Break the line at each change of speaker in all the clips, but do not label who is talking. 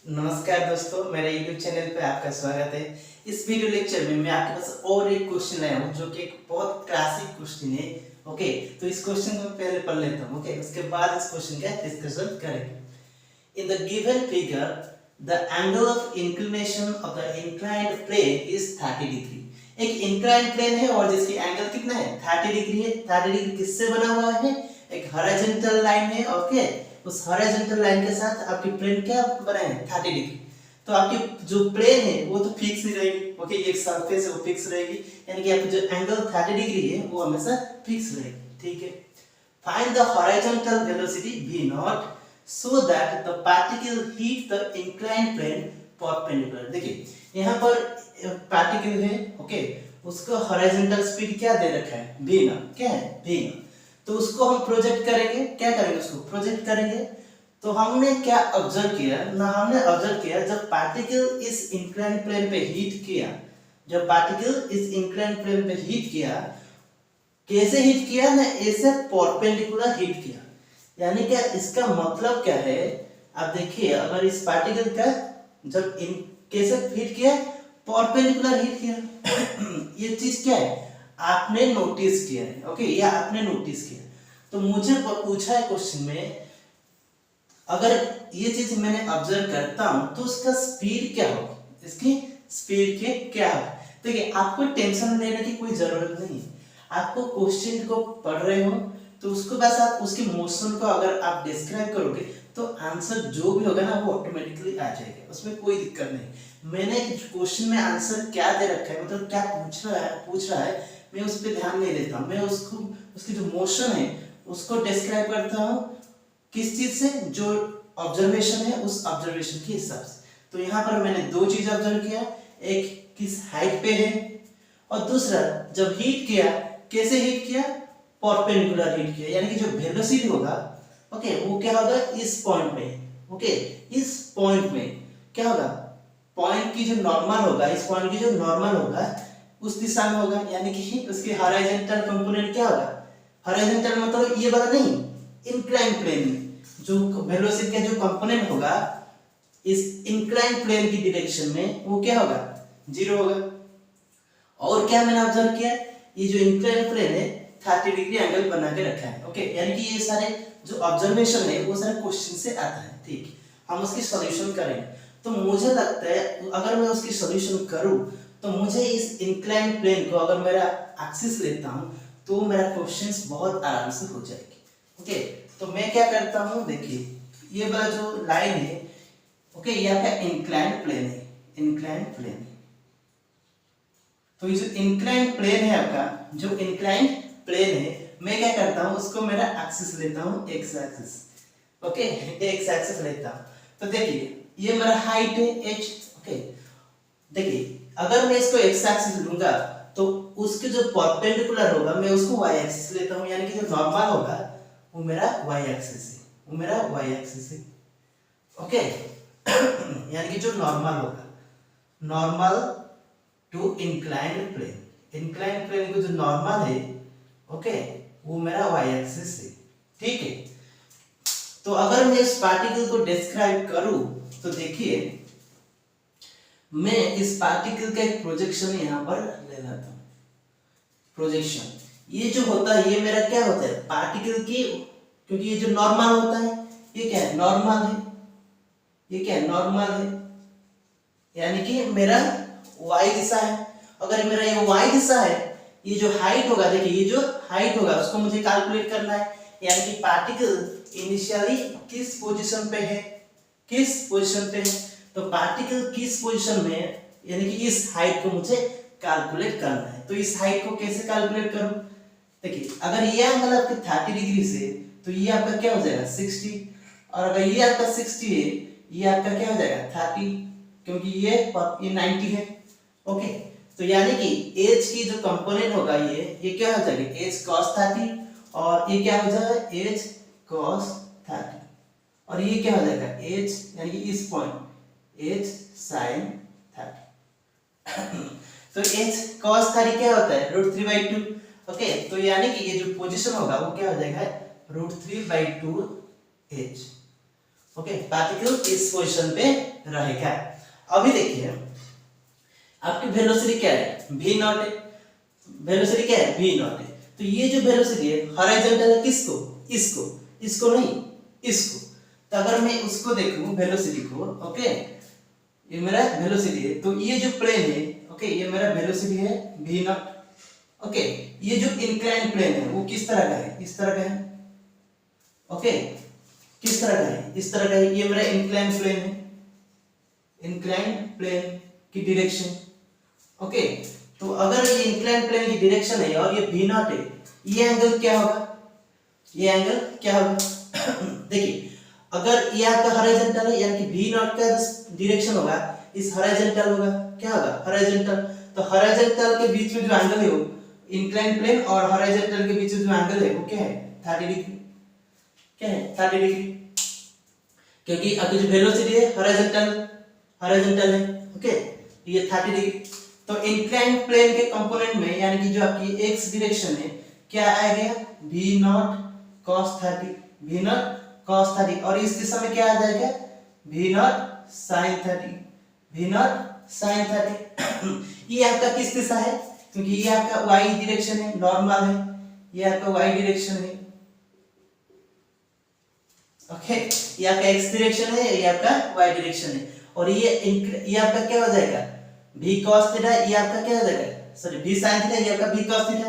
नमस्कार दोस्तों, मेरे YouTube चैनल पे आपका स्वागत है। इस वीडियो लेक्चर में मैं आपके पास और एक क्वेश्चन लाया हूँ जो कि एक बहुत क्लासिक क्वेश्चन है। ओके, तो इस क्वेश्चन को पहले पढ़ लेता हूँ। ओके, उसके बाद इस क्वेश्चन का डिस्कशन करेंगे। In the given figure the angle of inclination of the inclined plane is 30 degree. एक इंक्लाइंड प्लेन है और जिसकी एंगल कितना है 30 डिग्री है। 30 डिग्री किससे बना हुआ है? एक हॉरिजॉन्टल लाइन है। ओके, उस हॉरिजॉन्टल लाइन के साथ आपकी प्लेन क्या बनाए हैं 30 डिग्री। तो आपकी जो प्लेन है वो तो फिक्स ही रहेगी। ओके, एक सरफेस है वो फिक्स रहेगी, यानी कि आपकी जो एंगल 30 डिग्री है वो हमेशा फिक्स रहेगी। ठीक है, find the horizontal velocity v not so that the particle hit the inclined plane perpendicular. देखिए यहाँ पर पार्टिकल है। ओके, उसको हॉरिजॉन्टल स्पीड क्या दे रखा है? v not. क्या है? v not. तो उसको हम प्रोजेक्ट करेंगे। क्या करेंगे? उसको प्रोजेक्ट करेंगे। तो हमने क्या ऑब्जर्व किया ना, हमने ऑब्जर्व किया जब पार्टिकल इस इंक्लाइंड प्लेन पे हिट किया, जब पार्टिकल इस इंक्लाइंड प्लेन पे हिट किया, कैसे हिट किया ना, ऐसे परपेंडिकुलर हिट किया। यानी क्या इसका मतलब क्या है? आप देखिए, अगर इस पार्टिकल का जब इन कैसे हिट किया, परपेंडिकुलर हिट किया ये चीज क्या है? आपने नोटिस किया है। ओके, या आपने नोटिस किया। तो मुझे पूछा है क्वेश्चन में, अगर ये चीज मैंने ऑब्जर्व करता हूं तो उसका स्पीड क्या होगी, इसकी स्पीड के क्या होगी। देखिए, आपको टेंशन लेने की कोई जरूरत नहीं है। आपको क्वेश्चन को पढ़ रहे हो तो उसको बस आप उसकी मोशन को अगर आप डिस्क्राइब करोगे तो आंसर जो भी होगा ना वो ऑटोमेटिकली आ जाएगा, उसमें कोई दिक्कत नहीं। मैंने क्वेश्चन में आंसर क्या दे रखा है, मतलब क्या पूछ रहा है, मैं उस पर ध्यान नहीं देता। मैं उसको उसकी जो मोशन है उसको डिस्क्राइब करता हूँ किस चीज से? जो ऑब्जर्वेशन है उस ऑब्जर्वेशन के हिसाब से। तो यहाँ पर मैंने दो चीज ऑब्जर्व किया, एक किस हाइट पे है और दूसरा जब हीट किया कैसे हीट किया, परपेंडिकुलर हीट किया। यानी कि जो वेलोसिटी होगा, ओके, वो क्या होगा इस पॉइंट में। ओके, इस पॉइंट में क्या होगा, पॉइंट की जो नॉर्मल होगा, इस पॉइंट की जो नॉर्मल होगा उस दिशा में होगा। यानी कि उसके हॉरिजॉन्टल कंपोनेंट क्या होगा? हॉरिजॉन्टल मतलब ये वाला नहीं, इंक्लाइंड प्लेन में जो वेलोसिटी का जो कंपोनेंट होगा इस इंक्लाइंड प्लेन की डायरेक्शन में वो क्या होगा? जीरो होगा। और क्या मैंने ऑब्जर्व किया, ये जो इंक्लाइंड प्लेन है 30 डिग्री एंगल बना के रखा है। ओके, यानी कि ये सारे जो ऑब्जर्वेशन है वो सारे क्वेश्चन से आता है। ठीक, हम उसकी सॉल्यूशन करेंगे। तो मुझे लगता है अगर मैं उसकी सॉल्यूशन करूं तो मुझे इस इंक्लाइंड प्लेन को अगर मेरा एक्सिस लेता हूं तो मेरा क्वेश्चंस बहुत आराम से हो जाएगी। ओके, तो मैं क्या करता हूं, देखिए ये वाला जो लाइन है, ओके, ये आपका इंक्लाइंड प्लेन है। इंक्लाइंड प्लेन, तो ये जो इंक्लाइंड प्लेन है आपका, जो इंक्लाइंड प्लेन है, मैं क्या करता हूं उसको मेरा एक्सिस लेता हूं, x axis. Okay, x axis लेता हूं। तो देखिए ये मेरा हाइट है h। ओके, देखिए अगर मैं इसको एक्स एक्सिस लूंगा तो उसके जो परपेंडिकुलर होगा मैं उसको y एक्सिस लेता हूं। यानी कि जो नॉर्मल होगा वो मेरा y एक्सिस है, वो मेरा y एक्सिस है। ओके यानी कि जो नॉर्मल होगा, normal to inclined plane, inclined plane को जो नॉर्मल है, ओके, वो मेरा y एक्सिस है। ठीक है, तो अगर मैं इस पार्टिकल को डिस्क्राइब करूं तो देखिए मैं इस पार्टिकल का एक प्रोजेक्शन यहां पर ले लेता हूं। प्रोजेक्शन ये जो होता है ये मेरा क्या होता है, पार्टिकल की, क्योंकि ये जो नॉर्मल होता है ये क्या है, नॉर्मल है। ये क्या है, नॉर्मल है। यानी कि मेरा y दिशा है। अगर मेरा ये y दिशा है, ये जो हाइट होगा, देखिए ये जो हाइट होगा उसको मुझे कैलकुलेट करना है। यानी कि पार्टिकल इनिशियली किस पोजीशन पे है, किस पोजीशन पे है, तो पार्टिकल किस पोजीशन में है, यानी कि इस हाइट को मुझे कैलकुलेट करना है। तो इस हाइट को कैसे कैलकुलेट करूं, देखिए अगर ये एंगल आपके 30 डिग्री से तो ये आपका क्या हो जाएगा 60, और अगर ये आपका 60 है ये आपका क्या हो जाएगा 30, क्योंकि ये 90 है। ओके, तो यानी कि एज की जो कंपोनेंट होगा ये क्या हो जाएगा एज cos 30, और ये क्या हो जाएगा एज cos 30, और ये क्या हो जाएगा एज, यानी कि इस पॉइंट एज sin 30 तो एज cos 30 क्या होता है √3/2। ओके, तो यानी कि ये जो पोजीशन होगा वो क्या हो जाएगा √3/2 एज। ओके, पार्टिकल इस पोजीशन पे रहेगा। अभी देखिए आपकी वेलोसिटी क्या है, v नॉट है, वेलोसिटी क्या है, v नॉट है। तो ये जो वेलोसिटी है हॉरिजॉन्टल है किसको, इसको, इसको नहीं, इसको। तो अगर मैं उसको देखूं वेलोसिटी को, ओके, ये मेरा वेलोसिटी है, तो ये जो प्लेन है, ओके, ये मेरा वेलोसिटी है v नॉट। ओके, ये जो इंक्लाइन प्लेन है वो किस तरह का है, इस तरह का है। ओके, किस तरह का है, इस तरह का है। ये मेरा इंक्लाइन प्लेन है, इंक्लाइन प्लेन की डायरेक्शन। ओके, तो अगर ये इंक्लाइन प्लेन की डायरेक्शन है और ये v नॉट है, ये एंगल क्या होगा, ये एंगल क्या होगा देखिए, अगर ये आपका हॉरिजॉन्टल है यानी कि v नॉट का डायरेक्शन होगा इस हॉरिजॉन्टल होगा, क्या होगा, हॉरिजॉन्टल। तो हॉरिजॉन्टल के बीच में जो एंगल है वो इंक्लाइन प्लेन और हॉरिजॉन्टल के बीच में जो एंगल है वो क्या है, 30 डिग्री। क्या है, 30 डिग्री, क्योंकि आपकी जो वेलोसिटी है हॉरिजॉन्टल है। ओके, ये 30 डिग्री। तो इंक्लाइन प्लेन के कंपोनेंट में यानी कि जो आपकी x डायरेक्शन है क्या आएगा, v not cos 30, v not cos 30, और इस दिशा में क्या आ जाएगा, v not sin 30, v not sin 30 ये आपका किस दिशा है, क्योंकि ये आपका y डायरेक्शन है, नॉर्मल है, ये आपका y डायरेक्शन है। ओके, ये आपका x डायरेक्शन है, ये आपका y डायरेक्शन है, और ये आपका क्या हो जाएगा, v cos थीटा, ये आपका क्या हो जाएगा, सॉरी v sin थीटा, ये आपका v cos थीटा।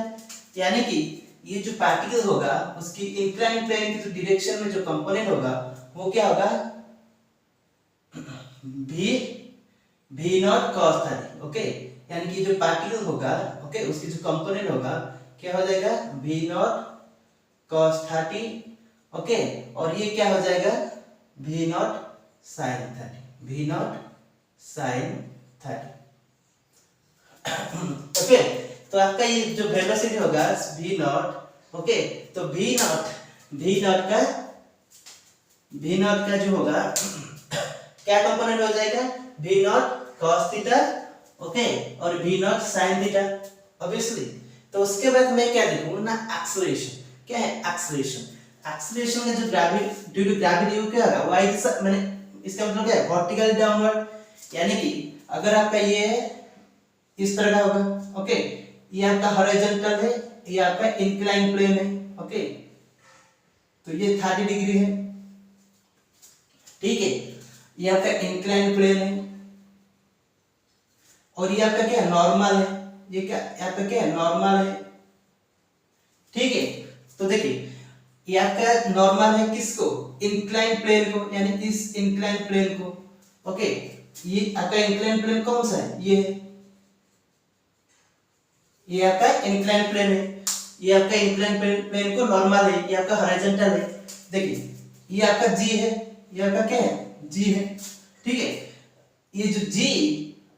यानी कि ये जो पार्टिकल होगा उसकी इंक्लाइन प्लेन की जो डायरेक्शन में जो कंपोनेंट होगा वो क्या होगा, v नॉट cos 30। ओके, यानी कि जो पार्टिकल होगा, ओके, उसकी जो कंपोनेंट होगा क्या हो जाएगा, v नॉट cos 30। ओके, और ये क्या हो जाएगा, v not sin 30, v not sin 30। Okay, तो आपका ये जो वेलोसिटी होगा v नॉट, ओके, तो v नॉट का जो होगा क्या कंपोनेंट हो जाएगा, v not cos theta, okay, और v not sin theta obviously. तो उसके बाद मैं क्या देखूंगा ना, एक्सेलरेशन। क्या है, एक्सेलरेशन का जो ग्रेविटी, ड्यू टू ग्रेविटी वो क्या होगा, y दिशा, मैंने इसका मतलब क्या है, वर्टिकल डाउनवर्ड। यानी कि अगर आपका ये इस तरह का होगा, ओके, ये आपका हॉरिजॉन्टल है, ये आपका इंक्लाइन प्लेन है। ओके, तो ये 30 डिग्री है, ठीक है, ये आपका इंक्लाइन प्लेन है, और ये आपका क्या है, नॉर्मल है, ये क्या आपका क्या है, नॉर्मल है, ठीक है। तो देखिए ये आपका नॉर्मल है किसको, इंक्लाइन प्लेन को, यानी इस इंक्लाइन प्लेन को। ओके, ये आपका इंक्लाइन प्लेन कौन सा है, ये आपका इंक्लाइन प्लेन है, ये आपका इंक्लाइन प्लेन को नॉर्मल है, ये आपका हॉरिजॉन्टल है। देखिए ये आपका g है, ये आपका क्या है, g है, ठीक है। ये जो g,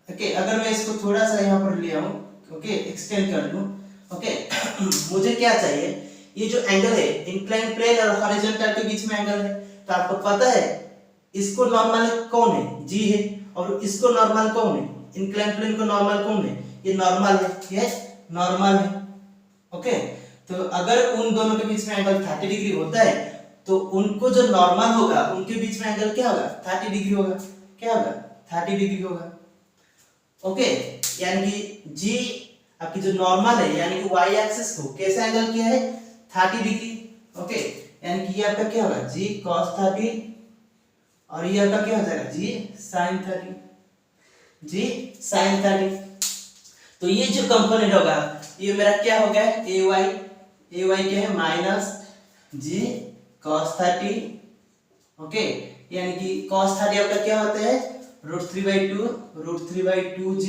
ओके, अगर मैं इसको थोड़ा सा यहाँ पर ले आऊं, ओके, एक्सटेंड कर दूं, ओके मुझे क्या चाहिए, ये जो एंगल है इंक्लाइन प्लेन और हॉरिजॉन्टल के बीच में एंगल है, तो आपको पता है इसको नॉर्मल कौन है, g है, और इसको नॉर्मल कौन है, इंक्लाइन प्लेन को नॉर्मल कौन है, ये नॉर्मल है, ये नॉर्मल है। ओके, तो अगर उन दोनों के बीच में एंगल 30 डिग्री होता है तो उनको जो नॉर्मल होगा उनके बीच में एंगल क्या होगा, 30 डिग्री होगा, क्या होगा, 30 डिग्री होगा। ओके, यानी कि g आपकी जो नॉर्मल है यानी कि y एक्सिस को कैसे एंगल किया है, 30 डिग्री। ओके, यानी कि ये आपका क्या होगा, g cos 30, और ये आपका क्या हो जाएगा, g sin 30, g sin 30। तो ये जो कंपोनेंट होगा ये मेरा क्या हो गया, ay क्या है, माइनस g cos 30। ओके, यानी कि cos 30 आपका क्या होता है, √3/2g।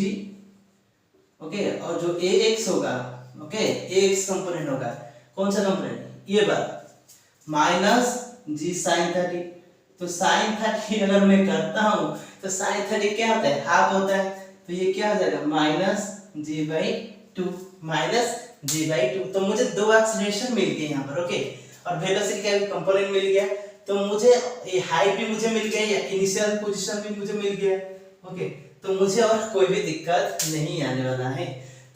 ओके, और जो ax होगा, ओके, ax कंपोनेंट होगा, कौन सा कंपोनेंट, ये बात, माइनस g sin 30। तो sin 30 अगर मैं करता हूं तो sin 30 क्या होता है, हाफ होता है, तो ये क्या हो जाएगा, माइनस g/2, माइनस g/2। तो मुझे दो एक्सेलरेशन मिल गए यहाँ पर। ओके, और वेलोसिटी का भी कंपोनेंट मिल गया, तो मुझे ये हाइट भी मुझे मिल गया, या इनिशियल पोजीशन भी मुझे मिल गया। ओके, तो मुझे और कोई भी दिक्कत नहीं आने वाला है।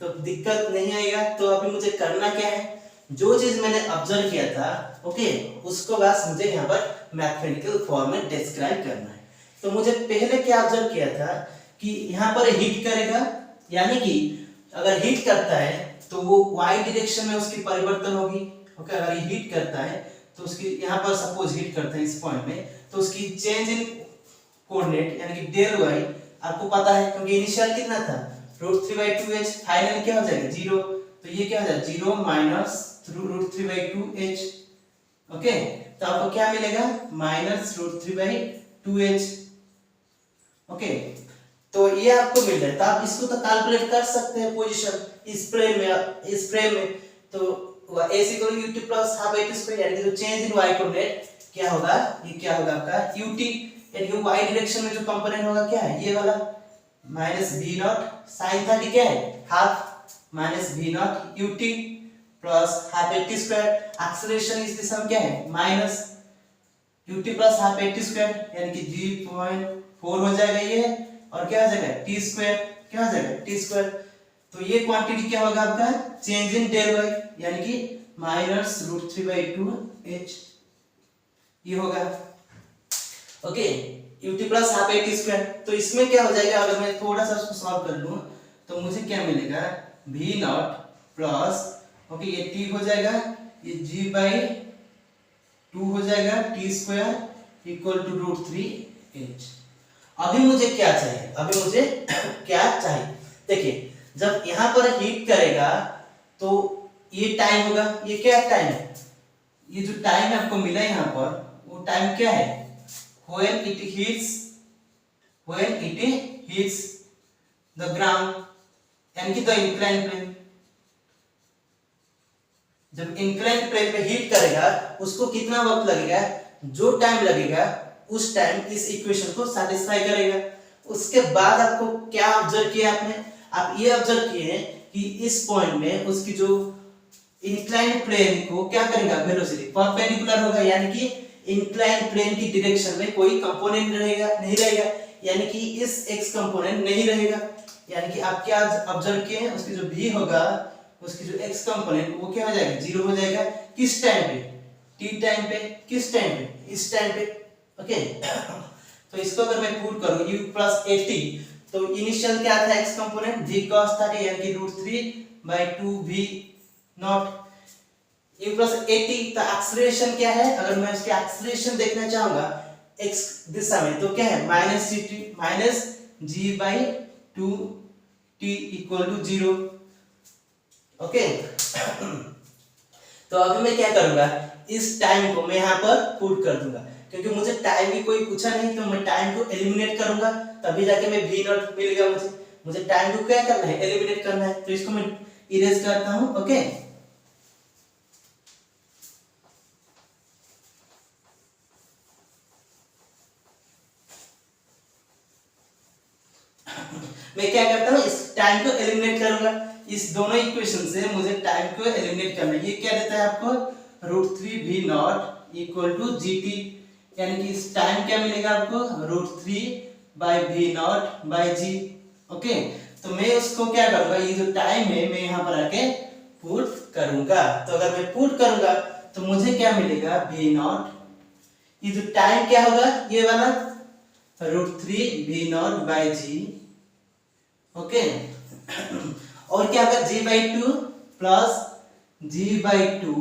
तो दिक्कत नहीं आएगा तो अभी मुझे करना क्या है, जो चीज मैंने ऑब्जर्व किया था, ओके, उसको बस मुझे यहाँ पर मैथमेटिकल फॉर्म में डिस्क्राइब करना है। तो मुझे पहले क्या ऑब्जर्व किया था कि यहाँ पर हीट करेगा, यानी कि अगर हीट करता है तो वो y डायरेक्शन में उसकी परिवर्तन होगी। ओके, अगर ये हीट करता है तो उसकी यहाँ पर सपोज हीट करता है इस पॉइंट में, तो उसकी चेंज इन कोऑर्डिनेट यानी कि डेल y आपको पता है, क्योंकि इनिशियल कितना था √3/2h, फाइनल क्या हो जाएगा 0, तो ये क्या हो जाएगा 0 माइनस √3/2h। ओके, तो आपको क्या मिलेगा -√3/2h। ओके, तो ये आपको मिल रहा है, तो आप इसको तो कैलकुलेट कर सकते हैं पोजीशन इस फ्रेम में। तो a = ut + हाफ h² यानी कि जो चेंज इन y कोऑर्डिनेट क्या होगा, ये क्या होगा आपका ut, यानी कि y डायरेक्शन में जो कंपोनेंट होगा क्या है ये वाला -v0 sin थीटा क्या है half -v0 ut + half h²। Acceleration इस दिशा में क्या है -ut + हाफ h², यानी कि 0.4 हो जाएगा ये, और क्या हो जाएगा t², क्या हो जाएगा t²। तो ये क्वांटिटी क्या होगा आपका चेंज इन डेल y, यानी कि -√3/2h ये होगा। Okay, ut + half h²। तो इसमें क्या हो जाएगा, अगर मैं थोड़ा सा उसको सॉल्व कर लूं तो मुझे क्या मिलेगा v0 प्लस, ओके ये t हो जाएगा, ये g/2 हो जाएगा t² = √3h। अभी मुझे क्या चाहिए, अभी मुझे क्या चाहिए, देखिए जब यहाँ पर हीट करेगा तो ये टाइम होगा, ये क्या टाइम है, ये जो टाइम आपको मिला यहाँ पर वो टाइम क्या है when it hits the ground, यानी कि the inclined plane। जब इंक्लाइंड प्लेन पे हीट करेगा उसको कितना वक्त लगेगा, जो टाइम लगेगा उस टाइम इस इक्वेशन को सैटिस्फाई करेगा। उसके बाद आपको क्या ऑब्जर्व किया आपने, आप ये ऑब्जर्व किए कि इस पॉइंट में उसकी जो इंक्लाइंड प्लेन को क्या करेगा वेलोसिटी परपेंडिकुलर होगा, यानी कि इंक्लाइंड प्लेन की डायरेक्शन में कोई कंपोनेंट नहीं रहेगा, यानी कि इस x कंपोनेंट नहीं रहेगा। यानी कि आप क्या ऑब्जर्व किए हैं, उसकी जो v होगा, उसकी जो x कंपोनेंट वो क्या हो जाएगा 0 हो जाएगा। किस टाइम पे t टाइम पे, किस टाइम पे इस टाइम पे। ओके, तो इसको अगर मैं पुट करूं u + at, तो इनिशियल क्या था x component v cos theta, यानी कि √3/2v0 u + at। तो एक्सेलरेशन क्या है, अगर मैं उसकी एक्सेलरेशन देखना चाहूंगा x दिशा में तो क्या है -g/2t = 0। ओके, तो अभी मैं क्या करूंगा, इस टाइम को मैं यहाँ पर पुट कर दूंगा, क्योंकि मुझे टाइम की कोई पूछा नहीं, तो मैं टाइम को एलिमिनेट करूंगा तभी जाके मैं v0 मिलेगा। मुझे टाइम को क्या करना है एलिमिनेट करना है, तो इसको मैं इरेज करता हूं। ओके, मैं क्या करता हूं इस टाइम को एलिमिनेट करूंगा। इस दोनों इक्वेशन से मुझे टाइम को एलिमिनेट करना है। ये क्या देता है आपको √3v0 = gt, यानी कि इस टाइम क्या मिलेगा आपको √3/v0/g। ओके, तो मैं उसको क्या करूंगा, ये जो टाइम है मैं यहाँ पर आके पुट करूंगा। तो अगर मैं पुट करूंगा तो मुझे क्या मिलेगा v0, ये जो टाइम क्या होगा ये वाला √3v0/g। ओके, और क्या होगा g/2 प्लस g/2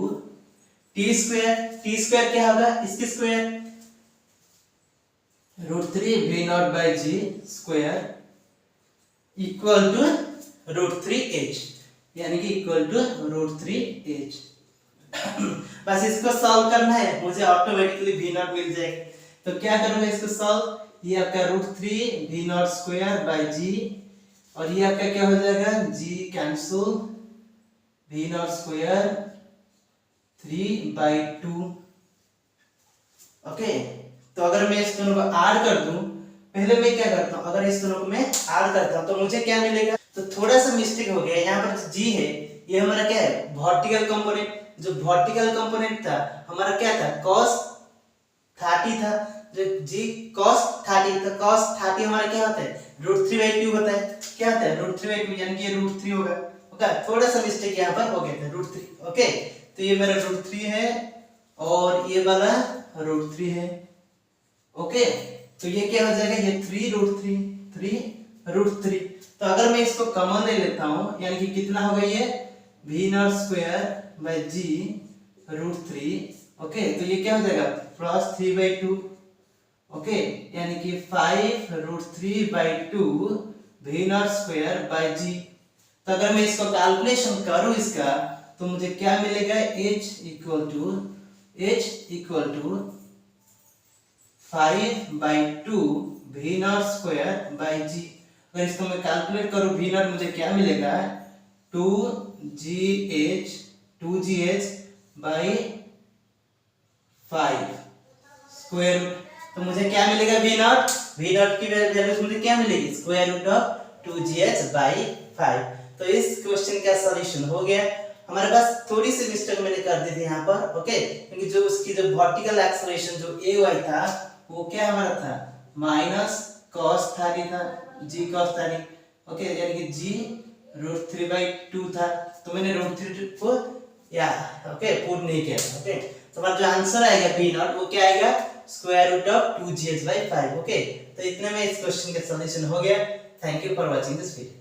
t² क्या होगा इसकी स्क्वायर √3v0/g² = √3h, यानी कि √3h। बस इसको सॉल्व करना है, मुझे ऑटोमेटिकली v0 मिल जाएगा। तो क्या करूंगा इसको सॉल्व, ये आपका √3v0² और ये आपका क्या हो जाएगा g कैंसिल v0² 3/2। ओके, तो अगर मैं इस दोनों को ऐड कर दूं, पहले मैं क्या करता हूं, अगर इस दोनों को मैं ऐड करता हूं तो मुझे क्या मिलेगा, तो थोड़ा सा मिस्टेक हो गया। यहाँ पर g है, ये हमारा क्या है वर्टिकल कंपोनेंट। जो वर्टिकल कंपोनेंट था हमारा क्या था cos 30 था, जो g cos 30, तो cos 30 हमारा क्या होता है √3/2 होता है। क्या होता है √3/2, यानी कि ये √3 होगा। ओके, थोड़ा सा मिस्टेक यहाँ पर हो गया था √3। ओके, तो ये मेरा √3 है और ये वाला √3 है। ओके, तो ये क्या हो जाएगा, ये 3√3 तो अगर मैं इसको कॉमन ले लेता हूं, यानी कि कितना होगा ये v0²/g√3। ओके, तो ये क्या हो जाएगा +3/2। ओके, यानी कि 5√3/2 v0² तो अगर मैं इसको कैलकुलेशन करूं इसका, तो मुझे क्या मिलेगा, h इक्वल टू 5/2 v0²/g। अगर इसको मैं कैलकुलेट करूं v0 मुझे क्या मिलेगा 2gh/5 स्क्वायर रूट। तो मुझे क्या मिलेगा v0 की वैल्यू मुझे क्या मिलेगी √2gh/5। तो इस क्वेश्चन का सॉल्यूशन हो गया। हमारे पास थोड़ी सी मिस्टेक मैंने कर दी थी यहाँ पर। ओके, क्योंकि जो उसकी जो वर्टिकल एक्सेलरेशन जो ay था वो क्या हमारा था -cos थीटा था, g cos थीटा। ओके, यानी कि g √3/2 था, तो मैंने √3 को पुट नहीं किया। ओके, तो हमारा जो आंसर आएगा v0 वो क्या आएगा √2gh/5। ओके, तो इतने में इस क्वेश्चन का सॉल्यूशन हो गया। Thank you for watching this video.